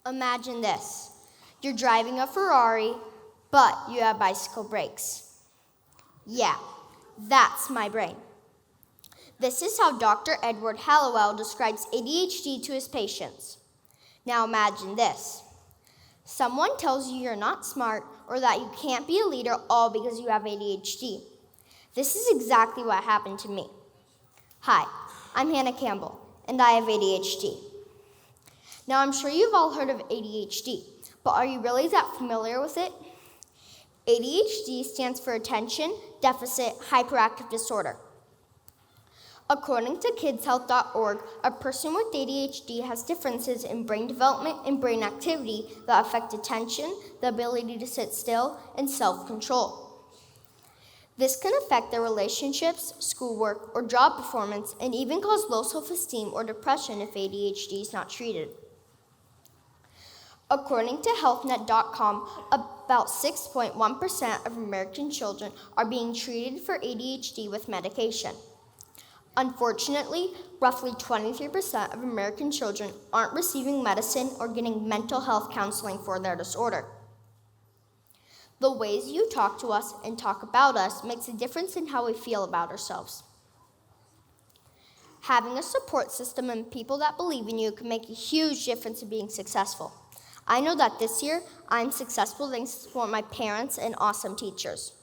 Imagine this. You're driving a Ferrari, but you have bicycle brakes. Yeah, that's my brain. This is how Dr. Edward Hallowell describes ADHD to his patients. Now imagine this. Someone tells you you're not smart or that you can't be a leader all because you have ADHD. This is exactly what happened to me. Hi, I'm Hannah Campbell, and I have ADHD. Now I'm sure you've all heard of ADHD, but are you really that familiar with it? ADHD stands for Attention Deficit Hyperactive Disorder. According to kidshealth.org, a person with ADHD has differences in brain development and brain activity that affect attention, the ability to sit still, and self-control. This can affect their relationships, schoolwork, or job performance, and even cause low self-esteem or depression if ADHD is not treated. According to HealthNet.com, about 6.1% of American children are being treated for ADHD with medication. Unfortunately, roughly 23% of American children aren't receiving medicine or getting mental health counseling for their disorder. The ways you talk to us and talk about us makes a difference in how we feel about ourselves. Having a support system and people that believe in you can make a huge difference in being successful. I know that this year, I'm successful thanks to my parents and awesome teachers.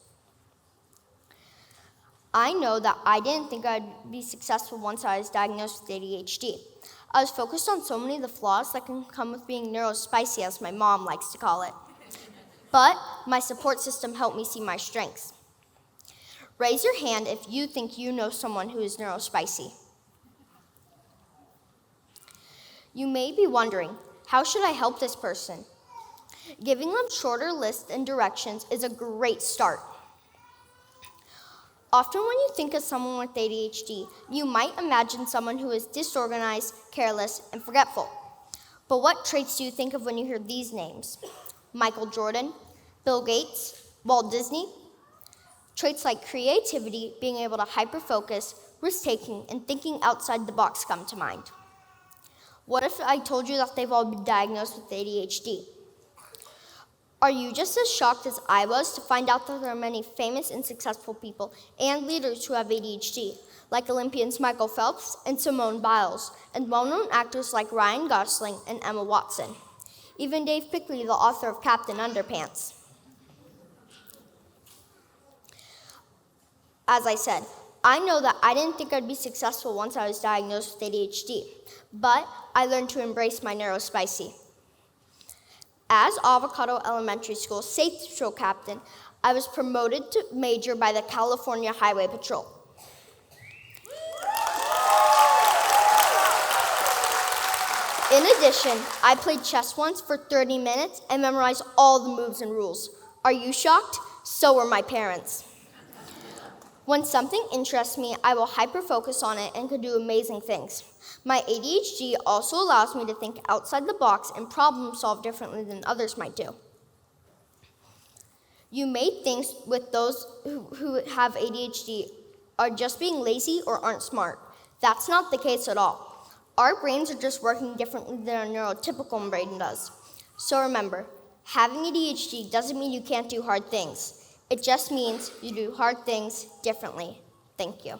I know that I didn't think I'd be successful once I was diagnosed with ADHD. I was focused on so many of the flaws that can come with being neurospicy, as my mom likes to call it. But my support system helped me see my strengths. Raise your hand if you think you know someone who is neurospicy. You may be wondering, how should I help this person? Giving them shorter lists and directions is a great start. Often when you think of someone with ADHD, you might imagine someone who is disorganized, careless, and forgetful. But what traits do you think of when you hear these names? Michael Jordan, Bill Gates, Walt Disney? Traits like creativity, being able to hyper-focus, risk-taking, and thinking outside the box come to mind. What if I told you that they've all been diagnosed with ADHD? Are you just as shocked as I was to find out that there are many famous and successful people and leaders who have ADHD, like Olympians Michael Phelps and Simone Biles, and well-known actors like Ryan Gosling and Emma Watson, even Dave Pickley, the author of Captain Underpants. As I said, I know that I didn't think I'd be successful once I was diagnosed with ADHD, but I learned to embrace my neurospicy. As Avocado Elementary School Safety Patrol Captain, I was promoted to Major by the California Highway Patrol. In addition, I played chess once for 30 minutes and memorized all the moves and rules. Are you shocked? So were my parents. When something interests me, I will hyper-focus on it and can do amazing things. My ADHD also allows me to think outside the box and problem solve differently than others might do. You may think with those who have ADHD are just being lazy or aren't smart. That's not the case at all. Our brains are just working differently than a neurotypical brain does. So remember, having ADHD doesn't mean you can't do hard things. It just means you do hard things differently. Thank you.